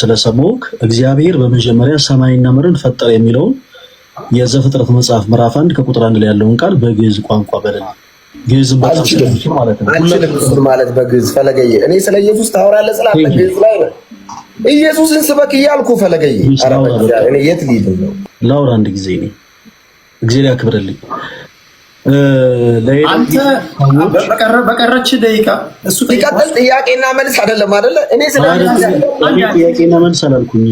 ስለሰማሁህ እግዚአብሔር በመጀመሪያ ሰማይና ምድርን ፈጠረ የሚለውን የዘፍጥረት መጽሐፍ ምዕራፍ 1 ከቁጥር 1 ላይ ያለውን ቃል በግዕዝ ቋንቋ በለኝ። ግዕዝ ማለት ነው ማለት በግዕዝ ፈለገየ። እኔ ስለ ኢየሱስ ታወራለህ ስላለ ግዕዝ ላይ ነው። ኢየሱስን ስበክ እያልኩ ፈለገየ። እኔ የት ልሂድ ነው? ላውራ አንድ ጊዜ እኔ እግዚአብሔር ያክብርልኝ። አንተ በቀረች ደቂቃ እሱ ይቀጥል። ጥያቄና መልስ አይደለም አይደለ? እኔ ጥያቄና መልስ አላልኩኝ፣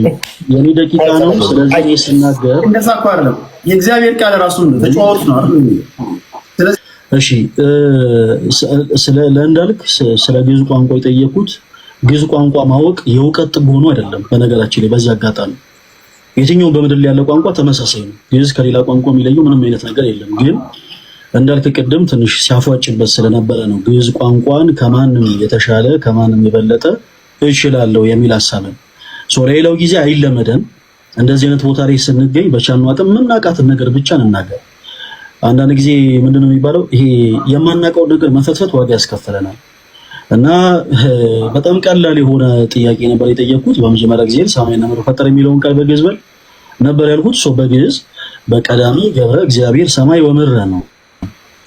የኔ ደቂቃ ነው። ስለዚህ እኔ ስናገር እንደዛ እኮ አይደለም። የእግዚአብሔር ቃል ራሱ ነው ተጫወት ነው አይደል? እሺ፣ ለእንዳልክ ስለ ግዕዝ ቋንቋ የጠየኩት ግዕዝ ቋንቋ ማወቅ የእውቀት ጥግ ሆኖ አይደለም። በነገራችን ላይ በዚህ አጋጣሚ የትኛውም በምድር ላይ ያለ ቋንቋ ተመሳሳይ ነው። ግዕዝ ከሌላ ቋንቋ የሚለየው ምንም አይነት ነገር የለም። ግን እንዳልክ ቅድም ትንሽ ሲያፏጭበት ስለነበረ ነው ግዕዝ ቋንቋን ከማንም የተሻለ ከማንም የበለጠ እችላለሁ የሚል ሐሳብን ሌላው ጊዜ አይለመደን። እንደዚህ አይነት ቦታ ላይ ስንገኝ በቻልነው አቅም የምናውቃትን ነገር ብቻ እንናገር። አንዳንድ ጊዜ ምንድነው የሚባለው ይሄ የማናውቀው ነገር መፈትፈት ዋጋ ያስከፍለናል። እና በጣም ቀላል የሆነ ጥያቄ ነበር የጠየኩት። በመጀመሪያ ጊዜ ሰማይና ምድር ፈጠረ የሚለውን ቃል በግዕዝ በል ነበር ያልኩት። በግዕዝ በቀዳሚ ገብረ እግዚአብሔር ሰማይ ወምድረ ነው።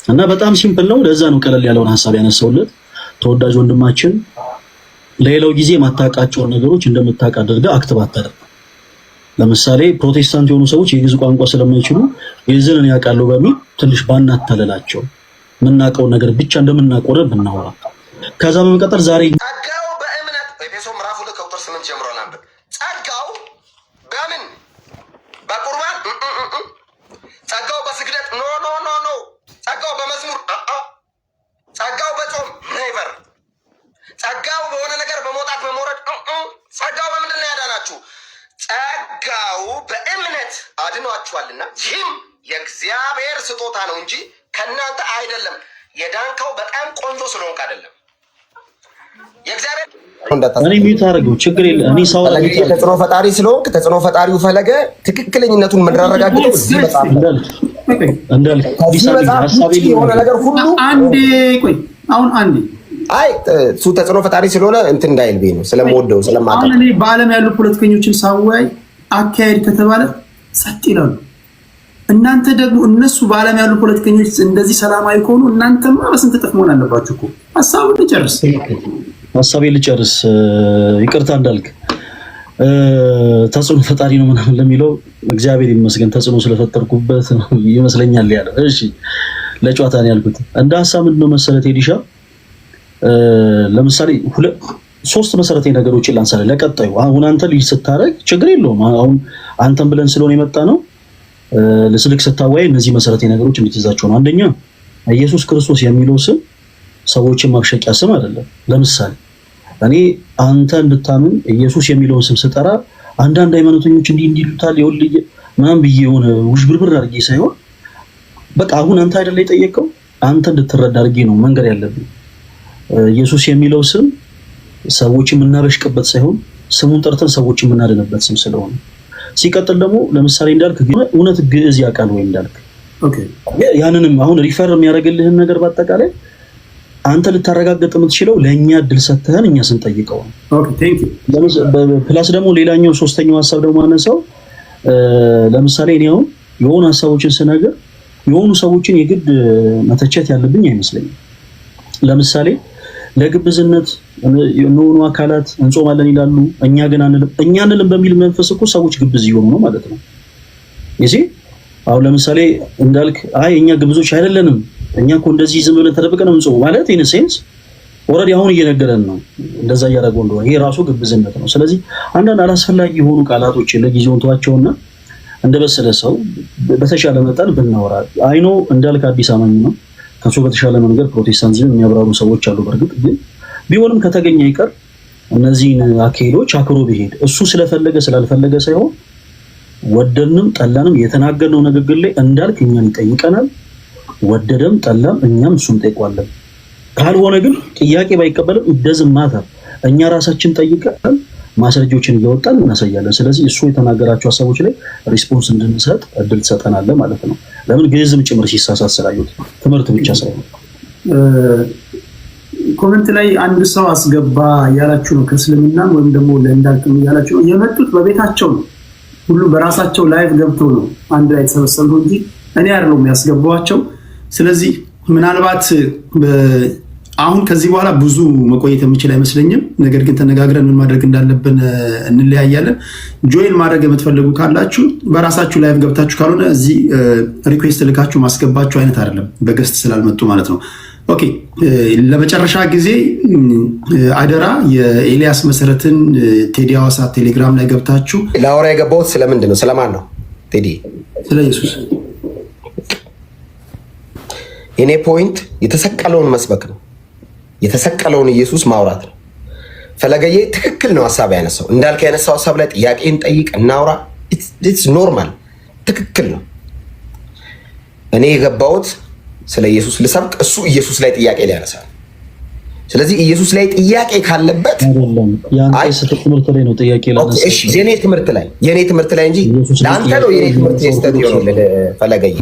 እና በጣም ሲምፕል ነው። ለዛ ነው ቀለል ያለውን ሐሳብ ያነሳውለት። ተወዳጅ ወንድማችን ለሌላው ጊዜ ማታውቃቸውን ነገሮች እንደምታውቅ አድርገህ አክት ባታደርግ። ለምሳሌ ፕሮቴስታንት የሆኑ ሰዎች የግዕዝ ቋንቋ ስለማይችሉ ግዕዝን ያውቃሉ በሚል ትንሽ ባናታለላቸው የምናውቀውን ነገር ብቻ እንደምናቆረ ብናወራ። ከዛ በመቀጠል ዛሬ ጸጋው በእምነት ኤፌሶን ምዕራፍ 2 ከቁጥር 8 ጀምሮ አንብብ። ጸጋው በምን በቁርባን ጸጋው በስግደት ኖ ኖ ኖ ኖ ጸጋው በመዝሙር ጸጋው በጾም ኔቨር ጸጋው በሆነ ነገር በመውጣት በመውረድ ጸጋው በምንድን ነው ያዳናችሁ? ጸጋው በእምነት አድኗችኋልና ይህም የእግዚአብሔር ስጦታ ነው እንጂ ከእናንተ አይደለም። የዳንከው በጣም ቆንጆ ስለሆንክ አይደለም። የእግዚአብሔር እኔ ሚዩት አደረገው ችግር የለም። እኔ ሰው ተጽዕኖ ፈጣሪ ስለሆንክ ተጽዕኖ ፈጣሪው ፈለገ ትክክለኛነቱን መረጋገጥ እንዳልክ የሆነ ነገር ሁሉ አንዴ ቆይ አሁን አንዴ አይ እሱ ተጽዕኖ ፈጣሪ ስለሆነ እንትን እንዳይልብኝ ነው ስለምወደው ስለማውቀው። አሁን እኔ በዓለም ያሉ ፖለቲከኞችን ሳወያይ አካሄድ ከተባለ ጸጥ ይላሉ። እናንተ ደግሞ እነሱ በዓለም ያሉ ፖለቲከኞች እንደዚህ ሰላማዊ ከሆኑ እናንተማ በስንት እጥፍ መሆን አለባችሁ እኮ። ሐሳቤን ልጨርስ። ይቅርታ እንዳልክ ተጽዕኖ ፈጣሪ ነው ምናምን ለሚለው እግዚአብሔር ይመስገን ተጽዕኖ ስለፈጠርኩበት ነው ይመስለኛል ያለው። እሺ ለጨዋታ ነው ያልኩት። እንደ ሐሳብ ምንድነው መሰረት ሄዲሻ ለምሳሌ ሶስት መሰረታዊ ነገሮችን ላንሳለ ለቀጣዩ። አሁን አንተ ልጅ ስታረግ ችግር የለውም። አሁን አንተም ብለን ስለሆነ የመጣ ነው ለስልክ ስታወያይ እነዚህ መሰረታዊ ነገሮች እንድትይዛቸው ነው። አንደኛ ኢየሱስ ክርስቶስ የሚለው ስም ሰዎችን ማብሸቂያ ስም አይደለም። ለምሳሌ እኔ አንተ እንድታምን ኢየሱስ የሚለውን ስም ስጠራ አንዳንድ ሃይማኖተኞች እንዲሉታል ይወልይ ማን ብዬ የሆነ ውዥብርብር አድርጌ ሳይሆን በቃ አሁን አንተ አይደለ የጠየቀው አንተ እንድትረዳ አድርጌ ነው መንገር ያለብኝ። ኢየሱስ የሚለው ስም ሰዎችን የምናበሽቅበት ሳይሆን ስሙን ጠርተን ሰዎችን የምናድንበት ስም ስለሆነ። ሲቀጥል ደግሞ ለምሳሌ እንዳልክ እውነት ግዕዝ ያውቃል ወይ እንዳልክ ያንንም አሁን ሪፈር የሚያደርግልህን ነገር በአጠቃላይ አንተ ልታረጋግጥ የምትችለው ለእኛ እድል ሰጥተህን እኛ ስንጠይቀው ነው። ፕላስ ደግሞ ሌላኛው ሶስተኛው ሀሳብ ደግሞ አነሳው። ለምሳሌ እኔ አሁን የሆኑ ሀሳቦችን ስነግር የሆኑ ሰዎችን የግድ መተቸት ያለብኝ አይመስለኝም። ለምሳሌ ለግብዝነት የሆኑ አካላት እንጾማለን ይላሉ፣ እኛ ግን አንልም በሚል መንፈስ እኮ ሰዎች ግብዝ እየሆኑ ነው ማለት ነው። እዚህ አሁን ለምሳሌ እንዳልክ አይ እኛ ግብዞች አይደለንም እኛ እኮ እንደዚህ ዝም ብለን ተደብቀን ነው እንጾም ማለት ኢን ሴንስ ኦልሬዲ አሁን እየነገረን ነው እንደዛ እያደረገው እንደሆነ ይሄ ራሱ ግብዝነት ነው። ስለዚህ አንዳንድ አላስፈላጊ የሆኑ ቃላቶች ለጊዜው እንተዋቸውና እንደበሰለ ሰው በተሻለ መጠን ብናወራ። አይኖ እንዳልክ አዲስ አማኝ ነው፣ ከሱ በተሻለ መንገድ ፕሮቴስታንቲዝም የሚያብራሩ ሰዎች አሉ። በእርግጥ ግን ቢሆንም ከተገኘ ይቀር እነዚህን አካሄዶች አክሮ ቢሄድ እሱ ስለፈለገ ስላልፈለገ ሳይሆን ወደንም ጠላንም የተናገርነው ንግግር ላይ እንዳልክ እኛን ይጠይቀናል። ወደደም ጠላም እኛም እሱን ጠይቋለን። ካልሆነ ግን ጥያቄ ባይቀበልም እንደዝማታ እኛ ራሳችን ጠይቀን ማስረጃዎችን እያወጣን እናሳያለን። ስለዚህ እሱ የተናገራቸው ሀሳቦች ላይ ሪስፖንስ እንድንሰጥ እድል ትሰጠናለህ ማለት ነው። ለምን ግዕዝም ጭምር ሲሳሳት ስላየሁት ትምህርት ብቻ ሳይሆን ኮሜንት ላይ አንድ ሰው አስገባ ያላችሁ ነው ከእስልምና ወይም ደግሞ ለእንዳልክም ያላችሁ ነው። የመጡት በቤታቸው ነው። ሁሉ በራሳቸው ላይቭ ገብተው ነው አንድ ላይ ተሰበሰቡ እንጂ እኔ አይደለም ያስገባዋቸው። ስለዚህ ምናልባት አሁን ከዚህ በኋላ ብዙ መቆየት የምችል አይመስለኝም። ነገር ግን ተነጋግረን ምን ማድረግ እንዳለብን እንለያያለን። ጆይን ማድረግ የምትፈልጉ ካላችሁ በራሳችሁ ላይቭ ገብታችሁ ካልሆነ እዚህ ሪኩዌስት ልካችሁ ማስገባችሁ አይነት አይደለም፣ በገስት ስላልመጡ ማለት ነው። ኦኬ ለመጨረሻ ጊዜ አደራ የኤልያስ መሰረትን ቴዲ ሐዋሳ ቴሌግራም ላይ ገብታችሁ ላወራ የገባሁት ስለምንድን ነው? ስለማን ነው ቴዲ? ስለ ኢየሱስ። የኔ ፖይንት የተሰቀለውን መስበክ ነው። የተሰቀለውን ኢየሱስ ማውራት ነው። ፈለገዬ ትክክል ነው ሀሳብ ያነሳው። እንዳልክ ያነሳው ሀሳብ ላይ ጥያቄን ጠይቅ፣ እናውራ። ኢትስ ኖርማል፣ ትክክል ነው። እኔ የገባሁት ስለ ኢየሱስ ልሰብክ፣ እሱ ኢየሱስ ላይ ጥያቄ ሊያነሳ። ስለዚህ ኢየሱስ ላይ ጥያቄ ካለበት ትምህርት ላይ ነው ጥያቄ ላነሳ። እሺ የኔ ትምህርት ላይ እንጂ ለአንተ ነው የኔ ትምህርት የስተት ይሆናል። ፈለገዬ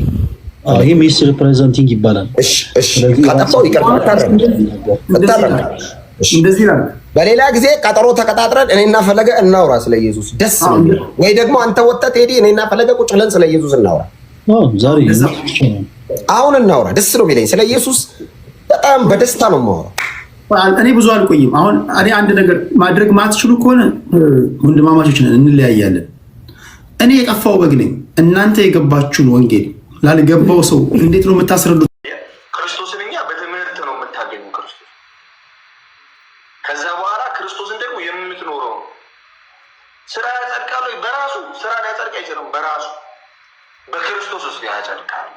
ይሄ ሚስ ሪፕሬዘንቲንግ ይባላል። እሺ ካጠፋው ይቀርባል። እንደዚህ ነው። በሌላ ጊዜ ቀጠሮ ተቀጣጥረን እኔና ፈለገ እናውራ ስለ ኢየሱስ ደስ ነው። ወይ ደግሞ አንተ ወጥተህ ቴዲ እኔና ፈለገ ቁጭ ብለን ስለ ኢየሱስ እናውራ። ዛሬ አሁን እናውራ። ደስ ነው የሚለኝ ስለ ኢየሱስ በጣም በደስታ ነው የማወራው። እኔ ብዙ አልቆይም። አሁን እኔ አንድ ነገር ማድረግ ማትችሉ ከሆነ ወንድማማቾች ነን፣ እንለያያለን። እኔ የጠፋው በግ ነኝ። እናንተ የገባችሁን ወንጌል ላልገባው ሰው እንዴት ነው የምታስረዱት? ክርስቶስን እኛ በትምህርት ነው የምታገኙ ክርስቶስ። ከዛ በኋላ ክርስቶስን ደግሞ የምትኖረው ስራ ያጸድቃል። በራሱ ስራ ሊያጸድቅ አይችልም። በራሱ በክርስቶስ ውስጥ ያጸድቃል።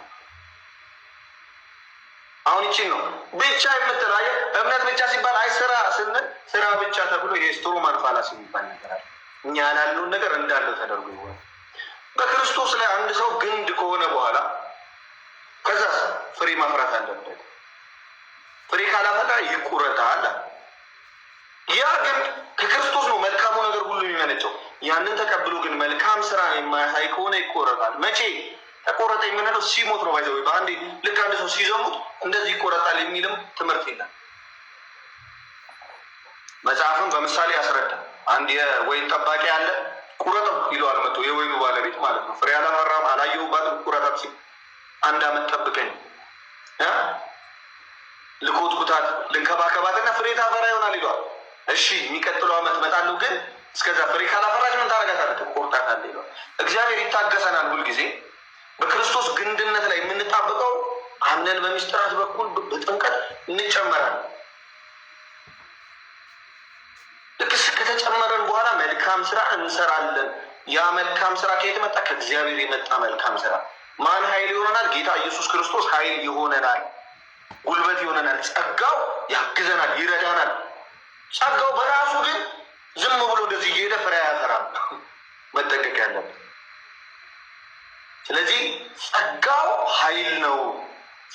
አሁን ይቺ ነው ብቻ የምትለው እምነት ብቻ ሲባል አይሰራ ስንል ስራ ብቻ ተብሎ የስትሮማን ፋላሲ የሚባል ነገር አለ። እኛ ያላለውን ነገር እንዳለው ተደርጎ ይሆናል። በክርስቶስ ላይ አንድ ሰው ግንድ ከሆነ በኋላ ከዛ ፍሬ ማፍራት አለበት። ፍሬ ካላፈራ ይቆረጣል። ያ ግንድ ከክርስቶስ ነው መልካሙ ነገር ሁሉ የሚመነጨው። ያንን ተቀብሎ ግን መልካም ስራ የማያሳይ ከሆነ ይቆረጣል። መቼ ተቆረጠ የምንለው ሲሞት ነው። ባይዘው በአንዴ ልክ አንድ ሰው ሲዘሙት እንደዚህ ይቆረጣል የሚልም ትምህርት የለም። መጽሐፍም በምሳሌ ያስረዳል። አንድ የወይን ጠባቂ አለ። ቁረጠው ይለዋል መጥቶ የወይኑ ባለቤት ማለት ነው። ፍሬ አላፈራም አላየሁባትም፣ ቁረጣት ሲል 1 ዓመት ጠብቀኝ ልኮትኩታት ልንከባከባትና ፍሬ ታፈራ ይሆናል ይለዋል። እሺ የሚቀጥለው ዓመት እመጣለሁ፣ ግን እስከዛ ፍሬ ካላፈራች ምን ታደርጋታለህ? ትቆርጣታለህ ይለዋል። እግዚአብሔር ይታገሰናል ሁልጊዜ። በክርስቶስ ግንድነት ላይ የምንጣበቀው አምነን በሚስጥራት በኩል በጥምቀት እንጨመራለን። ልክስ ከተጨመረን በኋላ መልካም ስራ እንሰራለን። ያ መልካም ስራ ከየት መጣ? ከእግዚአብሔር የመጣ መልካም ስራ። ማን ኃይል ይሆነናል? ጌታ ኢየሱስ ክርስቶስ ኃይል ይሆነናል፣ ጉልበት ይሆነናል። ጸጋው ያግዘናል፣ ይረዳናል። ጸጋው በራሱ ግን ዝም ብሎ እንደዚህ እየሄደ ፍሬ አያፈራም። መጠንቀቅ ያለብን። ስለዚህ ጸጋው ኃይል ነው።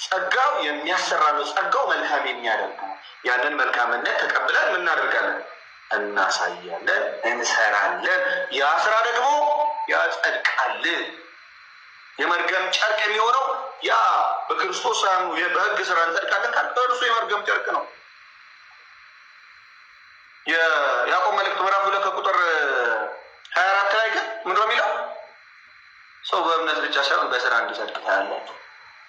ጸጋው የሚያሰራ ነው። ጸጋው መልካም የሚያደርግ ነው። ያንን መልካምነት ተቀብለን ምን እናደርጋለን? እናሳያለን፣ እንሰራለን። ያ ስራ ደግሞ ያጸድቃል። የመርገም ጨርቅ የሚሆነው ያ በክርስቶስ በሕግ ስራ እንጸድቃለን ካል እርሱ የመርገም ጨርቅ ነው። የያዕቆብ መልእክት ምዕራፍ 2 ከቁጥር 24 ላይ ግን ምንድን ነው የሚለው? ሰው በእምነት ብቻ ሳይሆን በስራ እንዲጸድቅ ታያላችሁ።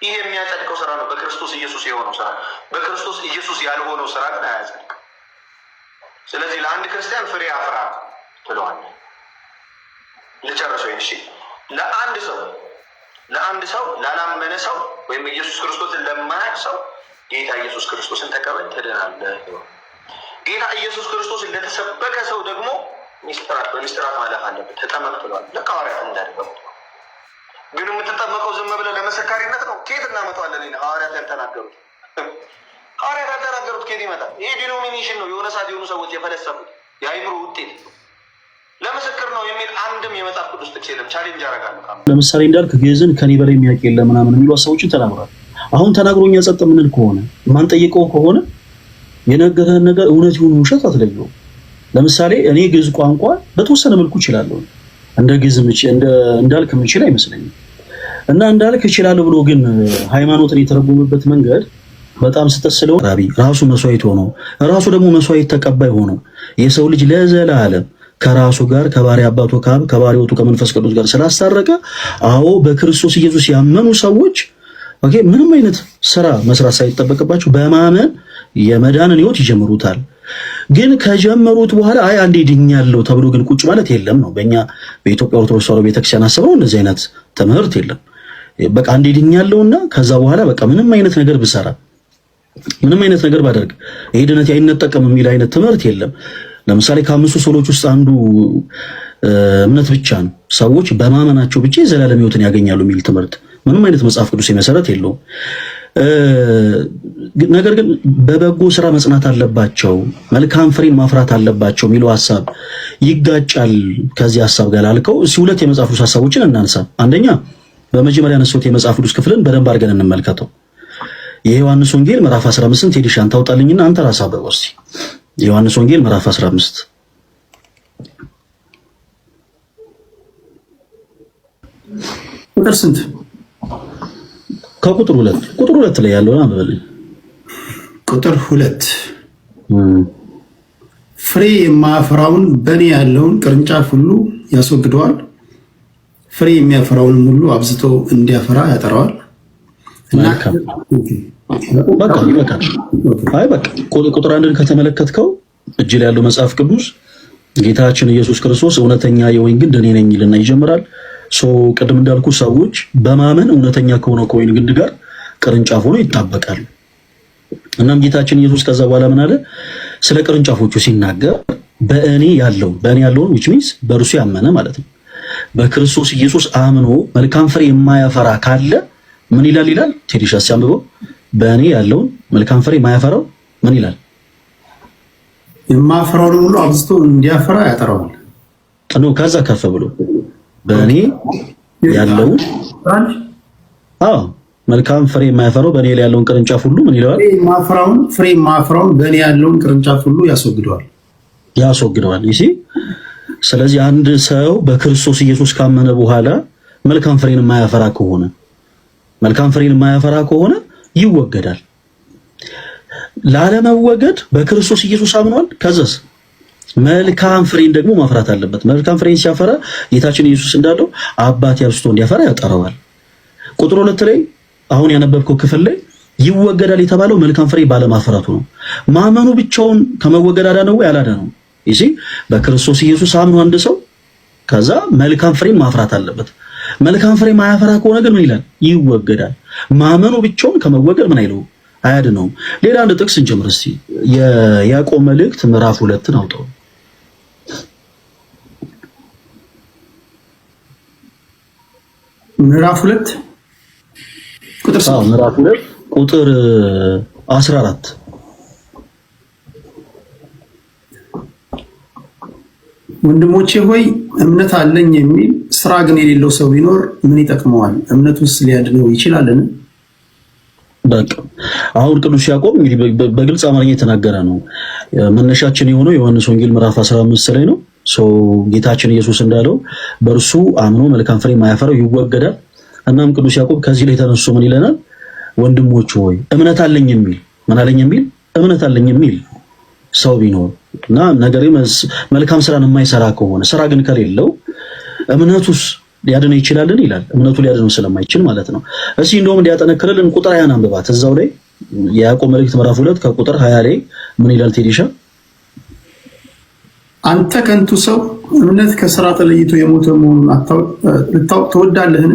ይህ የሚያጸድቀው ስራ ነው፣ በክርስቶስ ኢየሱስ የሆነው ስራ። በክርስቶስ ኢየሱስ ያልሆነው ስራ ግን አያጸድቅም። ስለዚህ ለአንድ ክርስቲያን ፍሬ አፍራ ትለዋለህ። ልጨርሰው። እሺ፣ ለአንድ ሰው ላላመነ ሰው ወይም ኢየሱስ ክርስቶስን ለማያውቅ ሰው ጌታ ኢየሱስ ክርስቶስን ተቀበል ትድናለህ። ጌታ ኢየሱስ ክርስቶስን ለተሰበከ ሰው ደግሞ በሚስጥራት ማለፍ አለበት። ተጠመቅ ትለዋል። ልክ ሐዋርያት እንዳደረጉት። ግን የምትጠመቀው ዝም ብለህ ለመሰካሪነት ነው? ከየት እናመጣዋለን? ሐዋርያት ያልተናገሩት ከየት ይመጣል? ይሄ ዲኖሚኔሽን ነው። የሆነ ሰዓት የሆኑ ሰዎች የፈለሰፉት የአይምሮ ውጤት ለምስክር ነው የሚል አንድም የመጽሐፍ ቅዱስ ጥቅስ የለም። ቻሌንጅ ያደርጋሉ። ለምሳሌ እንዳልክ ግዕዝን ከኔ በላይ የሚያውቅ የለም ምናምን የሚሉ ሰዎችን ተናግሯል። አሁን ተናግሮኛ ጸጥ የምንል ከሆነ ማንጠይቀው ከሆነ የነገረህን ነገር እውነት ይሁን ውሸት አትለየውም። ለምሳሌ እኔ ግዕዝ ቋንቋ በተወሰነ መልኩ እችላለሁ። እንደ ግዕዝ እንዳልክ የምችል አይመስለኝም። እና እንዳልክ እችላለሁ ብሎ ግን ሃይማኖትን የተረጎመበት መንገድ በጣም ስተስለው ራቢ ራሱ መስዋዕት ሆኖ ራሱ ደግሞ መስዋዕት ተቀባይ ሆኖ የሰው ልጅ ለዘላለም ከራሱ ጋር ከባሪ አባቱ ካብ ከባሪዎቱ ከመንፈስ ቅዱስ ጋር ስላስታረቀ አዎ በክርስቶስ ኢየሱስ ያመኑ ሰዎች ኦኬ ምንም አይነት ስራ መስራት ሳይጠበቅባቸው በማመን የመዳንን ህይወት ይጀምሩታል። ግን ከጀመሩት በኋላ አይ አንዴ ድኛለሁ ተብሎ ግን ቁጭ ማለት የለም ነው። በእኛ በኢትዮጵያ ኦርቶዶክስ ተዋሕዶ ቤተክርስቲያን አስበው እንደዚህ አይነት ትምህርት የለም። በቃ አንዴ ድኛለሁና ከዛ በኋላ በቃ ምንም አይነት ነገር ብሰራ ምንም አይነት ነገር ባደርግ ይሄ ድነት አይነጠቅም የሚል አይነት ትምህርት የለም። ለምሳሌ ከአምስቱ ሶሎች ውስጥ አንዱ እምነት ብቻ ነው። ሰዎች በማመናቸው ብቻ የዘላለም ህይወትን ያገኛሉ የሚል ትምህርት ምንም አይነት መጽሐፍ ቅዱስ መሰረት የለውም። ነገር ግን በበጎ ስራ መጽናት አለባቸው፣ መልካም ፍሬን ማፍራት አለባቸው የሚለው ሐሳብ ይጋጫል ከዚህ ሐሳብ ጋር አልከው። እስኪ ሁለት የመጽሐፍ ቅዱስ ሐሳቦችን እናንሳ። አንደኛ በመጀመሪያ ያነሱት የመጽሐፍ ቅዱስ ክፍልን በደንብ አድርገን እንመልከተው። የዮሐንስ ወንጌል ምዕራፍ 15 ቴዲሻን ታውጣልኝና አንተ ራስህ አበበው እስቲ። የዮሐንስ ወንጌል ምዕራፍ 15 ቁጥር ስንት? ከቁጥር 2 ቁጥር 2 ላይ ያለውን አንብበልኝ። ቁጥር 2 ፍሬ የማያፈራውን በእኔ ያለውን ቅርንጫፍ ሁሉ ያስወግደዋል፣ ፍሬ የሚያፈራውን ሁሉ አብዝቶ እንዲያፈራ ያጠራዋል። በቃ ቁጥር 1ን ከተመለከትከው እጅ ላይ ያለው መጽሐፍ ቅዱስ ጌታችን ኢየሱስ ክርስቶስ እውነተኛ የወይን ግንድ እኔ ነኝ ይልና ይጀምራል። ቅድም እንዳልኩ ሰዎች በማመን እውነተኛ ከሆነ ከወይን ግንድ ጋር ቅርንጫፍ ሆኖ ይጣበቃሉ። እናም ጌታችን ኢየሱስ ከዛ በኋላ ምን አለ? ስለ ቅርንጫፎቹ ሲናገር በእኔ ያለውን which means በእርሱ ያመነ ማለት ነው። በክርስቶስ ኢየሱስ አምኖ መልካም ፍሬ የማያፈራ ካለ ምን ይላል? ቴዲሻ ሲያምበው በእኔ ያለውን መልካም ፍሬ የማያፈራው ምን ይላል? የማያፈራውን ሁሉ አብዝቶ እንዲያፈራ ያጠራዋል። ከዛ ከፍ ብሎ በእኔ ያለውን መልካም ፍሬ የማያፈራው በእኔ ላይ ያለውን ቅርንጫፍ ሁሉ ምን ይለዋል? ፍሬ የማያፈራውን በእኔ ያለውን ቅርንጫፍ ሁሉ ያስወግደዋል። ይሲ ስለዚህ አንድ ሰው በክርስቶስ ኢየሱስ ካመነ በኋላ መልካም ፍሬን የማያፈራ ከሆነ ይወገዳል። ላለመወገድ በክርስቶስ ኢየሱስ አምኗል። ከዛስ መልካም ፍሬን ደግሞ ማፍራት አለበት። መልካም ፍሬን ሲያፈራ ጌታችን ኢየሱስ እንዳለው አባት አብዝቶ እንዲያፈራ ያጠራዋል። ቁጥር 2 ላይ አሁን ያነበብከው ክፍል ላይ ይወገዳል የተባለው መልካም ፍሬ ባለማፍራቱ ነው። ማመኑ ብቻውን ከመወገድ አዳነው ወይ አላዳነው? እሺ በክርስቶስ ኢየሱስ አምኖ አንድ ሰው ከዛ መልካም ፍሬን ማፍራት አለበት። መልካም ፍሬ ማያፈራ ከሆነ ግን ምን ይላል? ይወገዳል። ማመኑ ብቻውን ከመወገድ ምን አይለው? አያድነውም። ሌላ አንድ ጥቅስ እንጀምር እስቲ። የያዕቆብ መልእክት ምዕራፍ 2ን አውጣው። ምዕራፍ 2 ቁጥር 14 ወንድሞቼ ሆይ እምነት አለኝ የሚል ስራ ግን የሌለው ሰው ቢኖር ምን ይጠቅመዋል? እምነቱስ ሊያድነው ይችላልን? በቃ አሁን ቅዱስ ያዕቆብ እንግዲህ በግልጽ አማርኛ የተናገረ ነው። መነሻችን የሆነው ዮሐንስ ወንጌል ምዕራፍ 15 ላይ ነው። ጌታችን ኢየሱስ እንዳለው በእርሱ አምኖ መልካም ፍሬ የማያፈራው ይወገዳል። እናም ቅዱስ ያዕቆብ ከዚህ ላይ ተነስቶ ምን ይለናል? ወንድሞች ሆይ እምነት አለኝ የሚል ሰው ቢኖር እና ነገር መልካም ስራን የማይሰራ ከሆነ ስራ ግን ከሌለው እምነቱስ ሊያድነው ይችላልን ይላል። እምነቱ ሊያድነው ስለማይችል ማለት ነው። እስኪ እንደውም እንዲያጠነክርልን ቁጥር 20 አንብባት። እዛው ላይ የያዕቆብ መልእክት ምዕራፍ 2 ከቁጥር 20 ላይ ምን ይላል ቴዲሻ? አንተ ከንቱ ሰው እምነት ከስራ ተለይቶ የሞተ መሆኑን ልታውቅ ትወዳለህን?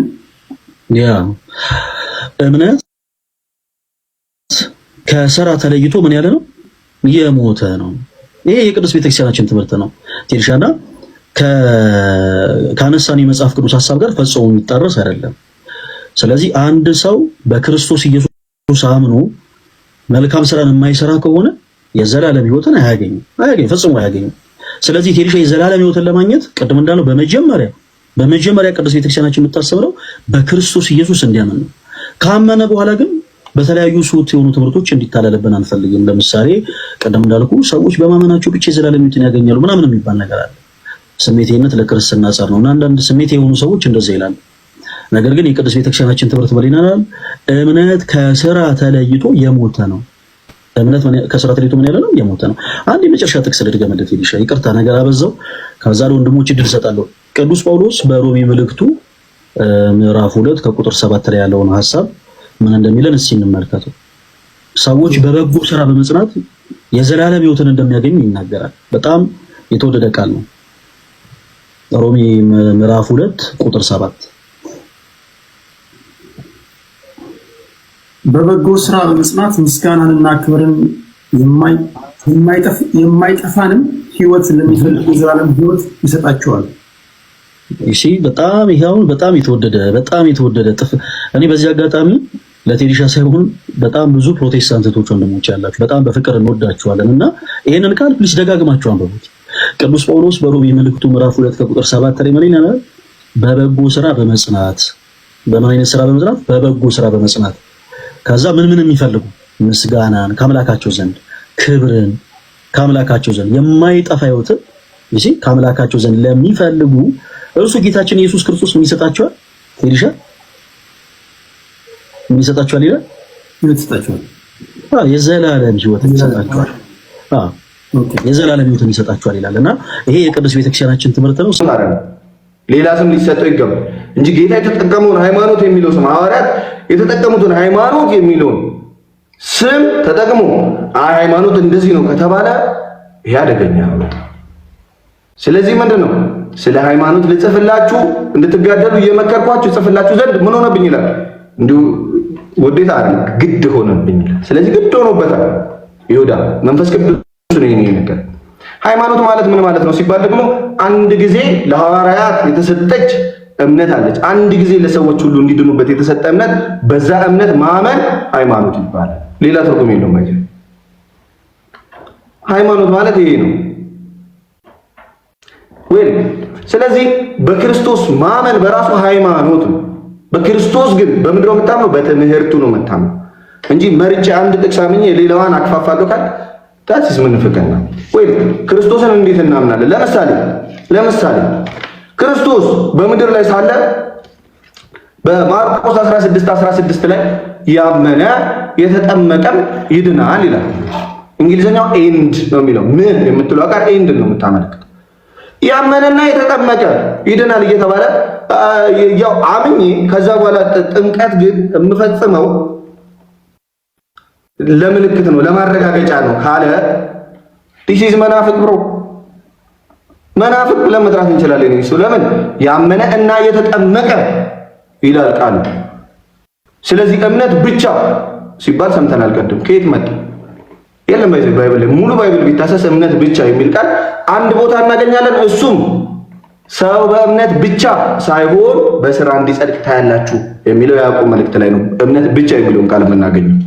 እምነት ከስራ ተለይቶ ምን ያለ ነው? የሞተ ነው። ይሄ የቅዱስ ቤተክርስቲያናችን ትምህርት ነው ቴዲሻና ከአነሳን የመጽሐፍ ቅዱስ ሐሳብ ጋር ፈጽሞ የሚጣረስ አይደለም። ስለዚህ አንድ ሰው በክርስቶስ ኢየሱስ አምኖ መልካም ስራን የማይሰራ ከሆነ የዘላለም ሕይወትን አያገኝም፣ ፈጽሞ አያገኝም። ስለዚህ ቴዲሻ የዘላለም ሕይወትን ለማግኘት ቅድም እንዳለው በመጀመሪያ ቅዱስ ቤተክርስቲያናችን የምታስተምረው በክርስቶስ ኢየሱስ እንዲያምን ነው። ካመነ በኋላ ግን በተለያዩ ሱት የሆኑ ትምህርቶች እንዲታለልብን አንፈልግም። ለምሳሌ ቅድም እንዳልኩ ሰዎች በማመናቸው ብቻ የዘላለም ሕይወትን ያገኛሉ ምናምን የሚባል ነገር አለ። ስሜቴነት ለክርስትና ጸር ነው እና አንዳንድ ስሜት የሆኑ ሰዎች እንደዛ ይላሉ። ነገር ግን የቅዱስ ቤተክርስቲያናችን ትምህርት በሊናል እምነት ከስራ ተለይቶ የሞተ ነው። እምነት ከስራ ተለይቶ ምን ያለ ነው? የሞተ ነው። አንድ የመጨረሻ ጥቅስ ልድገምልህ ይልሻ። ይቅርታ ነገር አበዛው። ከዛ ለወንድሞች እድል እሰጣለሁ። ቅዱስ ጳውሎስ በሮሜ መልእክቱ ምዕራፍ 2 ከቁጥር 7 ላይ ያለውን ሐሳብ ምን እንደሚለን እስኪ እንመልከተው። ሰዎች በበጎ ስራ በመጽናት የዘላለም ሕይወትን እንደሚያገኙ ይናገራል። በጣም የተወደደ ቃል ነው። ሮሜ ምዕራፍ 2 ቁጥር 7 በበጎ ስራ በመጽናት ምስጋናንና ክብርን የማይጠፋንም ሕይወት ለሚፈልጉ የዘላለም ሕይወት ይሰጣቸዋል። እሺ በጣም ይሄውን በጣም የተወደደ እኔ በዚህ አጋጣሚ ለቴዲሻ ሳይሆን በጣም ብዙ ፕሮቴስታንቶች ወንድሞች ያላችሁ በጣም በፍቅር እንወዳችኋለን እና ይሄንን ቃል ፕሊስ ደጋግማችሁ አንብቡት። ቅዱስ ጳውሎስ በሮሜ መልእክቱ ምዕራፍ 2 ከቁጥር 7 ላይ ምን ይላል? በበጎ ስራ በመጽናት በምን አይነት ስራ በመጽናት? በበጎ ስራ በመጽናት ከዛ ምን የሚፈልጉ ምስጋናን ከአምላካቸው ዘንድ ክብርን ከአምላካቸው ዘንድ የማይጠፋ ሕይወትን እሺ ከአምላካቸው ዘንድ ለሚፈልጉ እርሱ ጌታችን ኢየሱስ ክርስቶስ ምን ይሰጣቸዋል? ቴዲሻ ምን ይሰጣቸዋል ይላል? የዘላለም ሕይወትን ይሰጣቸዋል። የዘላለም ሕይወትን ይሰጣቸዋል ይላልና ይሄ የቅዱስ ቤተክርስቲያናችን ትምህርት ነው። ሌላ ስም ሊሰጠው ይገባል እንጂ ጌታ የተጠቀመውን ሃይማኖት የሚለው ስም ሐዋርያት የተጠቀሙትን ሃይማኖት የሚለውን ስም ተጠቅሞ ሃይማኖት እንደዚህ ነው ከተባለ ይሄ አደገኛ ነው። ስለዚህ ምንድነው ስለ ሃይማኖት ልጽፍላችሁ እንድትጋደሉ እየመከርኳችሁ ጽፍላችሁ ዘንድ ምን ሆነብኝ ይላል። እንዲሁ ውዴታ አይደል ግድ ሆነብኝ ይላል። ስለዚህ ግድ ሆኖበታል ይሁዳ መንፈስ ቅዱስ ነው ይሄን ነገር። ሃይማኖት ማለት ምን ማለት ነው ሲባል ደግሞ አንድ ጊዜ ለሐዋርያት የተሰጠች እምነት አለች። አንድ ጊዜ ለሰዎች ሁሉ እንዲድኑበት የተሰጠ እምነት፣ በዛ እምነት ማመን ሃይማኖት ይባላል። ሌላ ትርጉም የለውም አይደል? ሃይማኖት ማለት ይሄ ነው ወይ? ስለዚህ በክርስቶስ ማመን በራሱ ሃይማኖት ነው። በክርስቶስ ግን በምንድን ነው የምታምነው? በትምህርቱ ነው የምታምነው እንጂ መርጬ አንድ ጥቅስ አምኜ ሌላዋን አክፋፋለሁ ካል ታዲስ ምን ፍቅርና ወይ? ክርስቶስን እንዴት እናምናለን? ለምሳሌ ክርስቶስ በምድር ላይ ሳለ በማርቆስ 16 ላይ ያመነ የተጠመቀም ይድናል ይላል። እንግሊዘኛው ኤንድ ነው የሚለው። ምን የምትለው ቃል ኤንድ ነው የምታመለክተው። ያመነና የተጠመቀ ይድናል እየተባለ ያው አምኜ ከዛ በኋላ ጥምቀት ግን የምፈጽመው ለምልክት ነው ለማረጋገጫ ነው ካለ ዲሲዝ መናፍቅ ብሮ መናፍቅ ብለን መጥራት እንችላለን። እሱ ለምን ያመነ እና የተጠመቀ ይላል ቃሉ። ስለዚህ እምነት ብቻ ሲባል ሰምተናል ቀደም። ከየት መጣ? የለም ባይብል ሙሉ ባይብል ቢታሰስ እምነት ብቻ የሚል ቃል አንድ ቦታ እናገኛለን። እሱም ሰው በእምነት ብቻ ሳይሆን በስራ እንዲጸድቅ ታያላችሁ የሚለው ያዕቆብ መልእክት ላይ ነው እምነት ብቻ የሚለውን ቃል የምናገኘው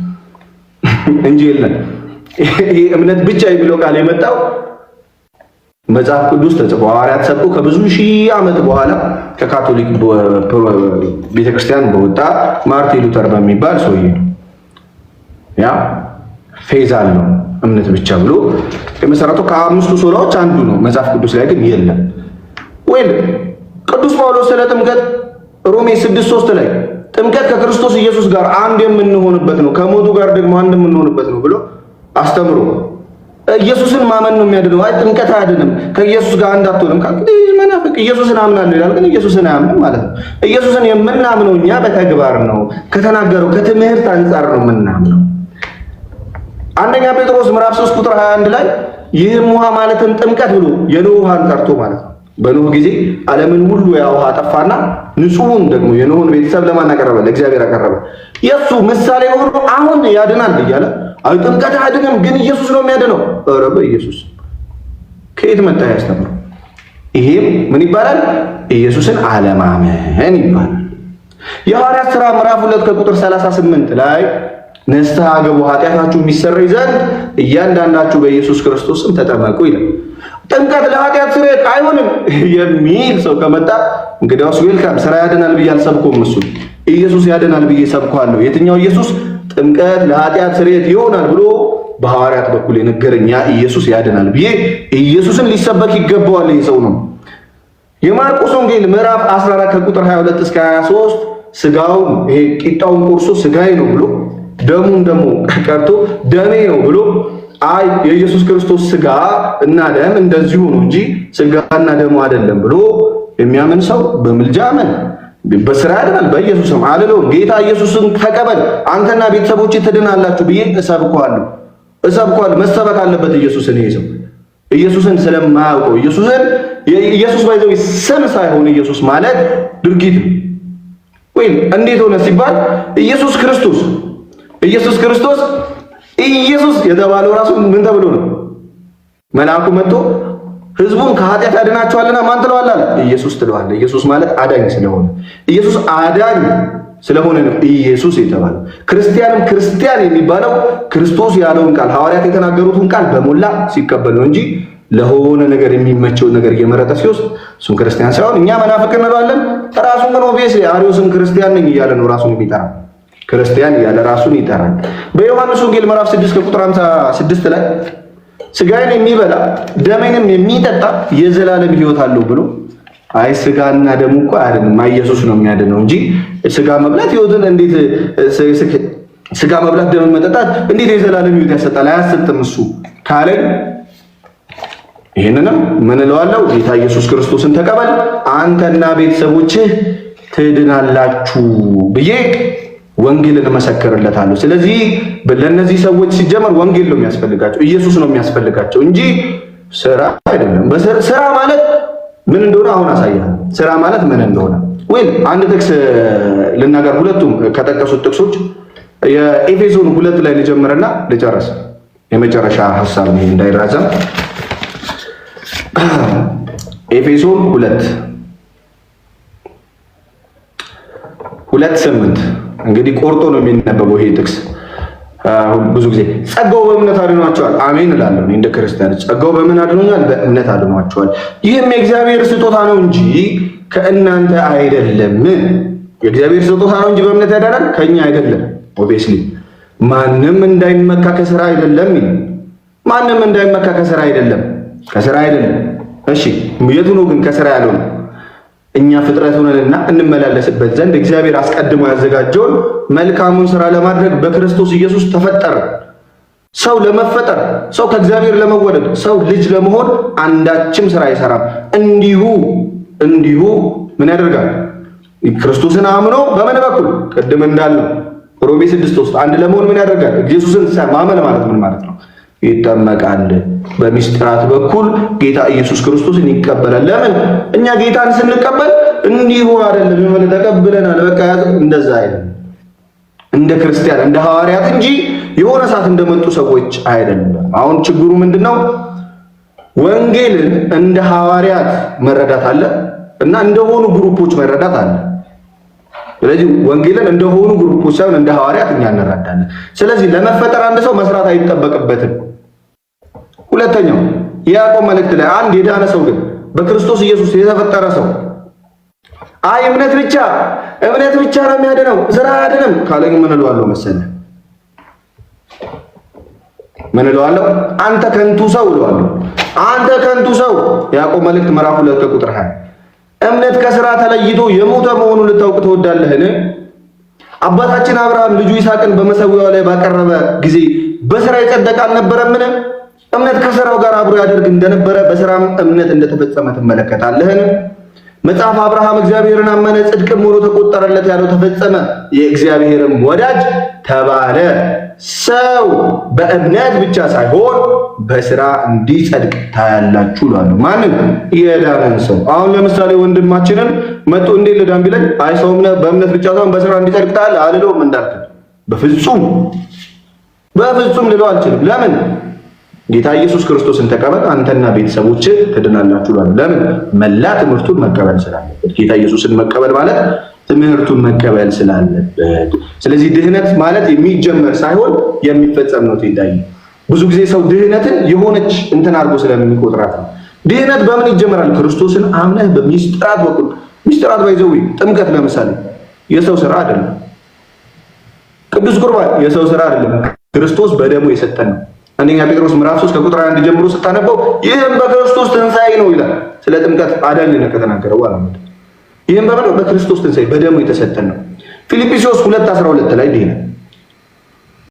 እንጂ የለም። ይሄ እምነት ብቻ የሚለው ቃል የመጣው መጽሐፍ ቅዱስ ተጽፎ ሐዋርያት ሰብኩ ከብዙ ሺህ ዓመት በኋላ ከካቶሊክ ቤተክርስቲያን በወጣ ማርቲን ሉተር በሚባል ሰውዬ ነው። ያ ፌዝ አለው እምነት ብቻ ብሎ የመሰረቱ ከአምስቱ ሶላዎች አንዱ ነው። መጽሐፍ ቅዱስ ላይ ግን የለም። ወይ ቅዱስ ጳውሎስ ስለ ጥምቀት ሮሜ 6:3 ላይ ጥምቀት ከክርስቶስ ኢየሱስ ጋር አንድ የምንሆንበት ነው፣ ከሞቱ ጋር ደግሞ አንድ የምንሆንበት ነው ብሎ አስተምሮ ኢየሱስን ማመን ነው የሚያድነው። አይ ጥምቀት አያድንም፣ ከኢየሱስ ጋር አንድ አትሆንም ካልኩ መናፍቅ ኢየሱስን አምናለሁ ይላል፣ ግን ኢየሱስን አያምንም ማለት ነው። ኢየሱስን የምናምነው እኛ በተግባር ነው፣ ከተናገረው ከትምህርት አንጻር ነው የምናምነው። አንደኛ ጴጥሮስ ምዕራፍ 3 ቁጥር 21 ላይ ይህም ውሃ ማለትም ጥምቀት ብሎ የኖህ ውሃን ጠርቶ ማለት ነው። በኖህ ጊዜ ዓለምን ሁሉ ያ ውሃ ጠፋና ንጹሑን ደግሞ የኖህን ቤተሰብ ለማን አቀረበ? ለእግዚአብሔር አቀረበ። የሱ ምሳሌ ሆኖ አሁን ያድናል እያለ አይ ጥምቀት አያድንም ግን ኢየሱስ ነው የሚያድነው። ኧረ በኢየሱስ ከየት መጣ ያስተምረው? ይሄም ምን ይባላል? ኢየሱስን አለማመን ይባላል። የሐዋርያት ሥራ ምዕራፍ 2 ከቁጥር 38 ላይ ንስሐ ግቡ ኃጢአታችሁ የሚሰረይ ዘንድ እያንዳንዳችሁ በኢየሱስ ክርስቶስ ስም ተጠመቁ ይላል። ጥምቀት ለኃጢአት ስርየት አይሆንም የሚል ሰው ከመጣ እንግዲያውስ ዌልካም። ስራ ያድናል ብዬ አልሰብኩም፣ እሱ ኢየሱስ ያድናል ብዬ ሰብኳለሁ። የትኛው ኢየሱስ? ጥምቀት ለኃጢአት ስርየት ይሆናል ብሎ በሐዋርያት በኩል የነገረኝ ያ ኢየሱስ ያድናል ብዬ ኢየሱስን ሊሰበክ ይገባዋል። ይህ ሰው ነው። የማርቆስ ወንጌል ምዕራፍ 14 ከቁጥር 22 እስከ 23 ስጋውን ይሄ ቂጣውን ቆርሶ ስጋዬ ነው ብሎ ደሙን ደግሞ ቀርቶ ደሜ ነው ብሎ አይ የኢየሱስ ክርስቶስ ስጋ እና ደም እንደዚሁ ነው እንጂ ስጋና ደሙ አይደለም ብሎ የሚያምን ሰው በምልጃ አመን በስራ አይደለም በኢየሱስም አለለው ጌታ ኢየሱስን ተቀበል አንተና ቤተሰቦች ትድናላችሁ ብዬ እሰብኳለሁ መሰበክ አለበት ኢየሱስን ይዘው ኢየሱስን ስለማያውቀው ኢየሱስ ባይዘው ስም ሳይሆን ኢየሱስ ማለት ድርጊት ወይ እንዴት ሆነ ሲባል ኢየሱስ ክርስቶስ የተባለው ራሱ ምን ተብሎ ነው መልአኩ መጥቶ ህዝቡን ከኃጢአት ያድናቸዋልና ማን ትለዋለህ አለ ኢየሱስ ትለዋለህ ኢየሱስ ማለት አዳኝ ስለሆነ ኢየሱስ አዳኝ ስለሆነ ነው ኢየሱስ የተባለው ክርስቲያን የሚባለው ክርስቶስ ያለውን ቃል ሐዋርያት የተናገሩትን ቃል በሞላ ሲቀበል ነው እንጂ ለሆነ ነገር የሚመቸው ነገር እየመረጠ ሲወስድ እሱም ክርስቲያን ሳይሆን እኛ መናፍቅ እንለዋለን ራሱን ግን ኦብቪየስሊ አሪዮስም ክርስቲያን ነኝ እያለ ነው ራሱን የሚጠራ ክርስቲያን እያለ ራሱን ይጠራል በዮሐንስ ወንጌል ምዕራፍ 6 ቁጥር 56 ላይ ስጋዬን የሚበላ ደሜንም የሚጠጣ የዘላለም ሕይወት አለው ብሎ አይ ስጋና ደሙ እኮ አይደለም ኢየሱስ ነው የሚያድነው እንጂ ስጋ መብላት ሕይወትን እንዴት ስጋ መብላት ደም መጠጣት እንዴት የዘላለም ሕይወት ያሰጣል አያሰጥም እሱ ካለን ይሄንንም ምን እለዋለሁ ጌታ ኢየሱስ ክርስቶስን ተቀበል አንተና ቤተሰቦችህ ትድናላችሁ ብዬ ወንጌልን መሰከርለታለሁ ስለዚህ ለነዚህ ሰዎች ሲጀመር ወንጌል ነው የሚያስፈልጋቸው ኢየሱስ ነው የሚያስፈልጋቸው እንጂ ስራ አይደለም ስራ ማለት ምን እንደሆነ አሁን አሳያለሁ ስራ ማለት ምን እንደሆነ ወይ አንድ ጥቅስ ልናገር ሁለቱም ከጠቀሱት ጥቅሶች የኤፌሶን 2 ላይ ልጀምርና ልጨርስ የመጨረሻ ሐሳብ ነው እንዳይራዘም ኤፌሶን 2:8 እንግዲህ ቆርጦ ነው የሚነበበው ይሄ ጥቅስ ብዙ ጊዜ ጸጋው በእምነት አድኗቸዋል አሜን እላለሁ እንደ ክርስቲያን ጸጋው በምን አድኖኛል በእምነት አድኗቸዋል ይህም የእግዚአብሔር ስጦታ ነው እንጂ ከእናንተ አይደለም የእግዚአብሔር ስጦታ ነው እንጂ በእምነት ያዳናል ከኛ አይደለም ኦብቪየስሊ ማንም እንዳይመካ ከሥራ አይደለም ማንም እንዳይመካ ከሥራ አይደለም ከሥራ አይደለም እሺ የቱ ነው ግን ከሥራ ያለው እኛ ፍጥረት ሆነንና እንመላለስበት ዘንድ እግዚአብሔር አስቀድሞ ያዘጋጀውን መልካሙን ሥራ ለማድረግ በክርስቶስ ኢየሱስ ተፈጠረ ሰው ለመፈጠር ሰው ከእግዚአብሔር ለመወለድ ሰው ልጅ ለመሆን አንዳችም ሥራ አይሰራም እንዲሁ ምን ያደርጋል ክርስቶስን አምኖ በምን በኩል ቅድም እንዳልነው ሮሜ 6:3 አንድ ለመሆን ምን ያደርጋል ኢየሱስን ማመን ማለት ምን ማለት ነው ይጠመቃል በሚስጥራት በኩል ጌታ ኢየሱስ ክርስቶስን ይቀበላል ለምን እኛ ጌታን ስንቀበል እንዲሁ አይደለም ምን ተቀበለናል በቃ እንደዛ አይደለም እንደ ክርስቲያን እንደ ሐዋርያት እንጂ የሆነ ሰዓት እንደመጡ ሰዎች አይደለም አሁን ችግሩ ምንድነው ወንጌልን እንደ ሐዋርያት መረዳት አለ እና እንደሆኑ ግሩፖች መረዳት አለ ስለዚህ ወንጌልን እንደሆኑ ግሩፖች ሳይሆን እንደ ሐዋርያት እኛ እንረዳለን ስለዚህ ለመፈጠር አንድ ሰው መስራት አይጠበቅበትም ሁለተኛው ያዕቆብ መልእክት ላይ አንድ የዳነ ሰው ግን በክርስቶስ ኢየሱስ የተፈጠረ ሰው አይ እምነት ብቻ ነው የሚያድነው ስራ አይደለም ካለኝ ምን እለዋለሁ መሰለህ ምን እለዋለሁ አንተ ከንቱ ሰው እለዋለሁ አንተ ከንቱ ሰው ያዕቆብ መልእክት ምዕራፍ 2 ቁጥር 20 እምነት ከሥራ ተለይቶ የሞተ መሆኑን ልታውቅ ትወዳለህን አባታችን አብርሃም ልጁ ይስሐቅን በመሠዊያው ላይ ባቀረበ ጊዜ በሥራ የጸደቀ አልነበረምን እምነት ከሥራው ጋር አብሮ ያደርግ እንደነበረ በሥራም እምነት እንደተፈጸመ ትመለከታለህን መጽሐፍ አብርሃም እግዚአብሔርን አመነ ጽድቅም ሆኖ ተቆጠረለት ያለው ተፈጸመ የእግዚአብሔርም ወዳጅ ተባለ ሰው በእምነት ብቻ ሳይሆን በሥራ እንዲጸድቅ ታያላችሁ ይላል ማንም የዳነን ሰው አሁን ለምሳሌ ወንድማችንን መጥቶ እንዴት ለዳን ቢለን አይ ሰው በእምነት ብቻ ሳይሆን በሥራ እንዲጸድቅ ታያለህ አልለውም እንዳልክ በፍጹም ልለው አልችልም ለምን ጌታ ኢየሱስ ክርስቶስን ተቀበል አንተና ቤተሰቦች ትድናላችሁ ይላል ለምን መላ ትምህርቱን መቀበል ስላለበት ጌታ ኢየሱስን መቀበል ማለት ትምህርቱን መቀበል ስላለበት ስለዚህ ድህነት ማለት የሚጀመር ሳይሆን የሚፈጸም ነው ትይዳይ ብዙ ጊዜ ሰው ድህነትን የሆነች እንትን አድርጎ ስለሚቆጥራት ነው ድህነት በምን ይጀምራል ክርስቶስን አምነህ በሚስጥራት በኩል ሚስጥራት ባይዘው ጥምቀት ለምሳሌ የሰው ስራ አይደለም ቅዱስ ቁርባን የሰው ስራ አይደለም ክርስቶስ በደሙ የሰጠን ነው አንደኛ ጴጥሮስ ምዕራፍ 3 ከቁጥር 1 ጀምሮ ስታነበው ይህም በክርስቶስ ትንሣኤ ነው ይላል ስለ ጥምቀት አዳኝነት ከተናገረው በኋላ ይህም በክርስቶስ ትንሣኤ በደሙ የተሰጠን ነው ፊልጵስዩስ 2:12 ላይ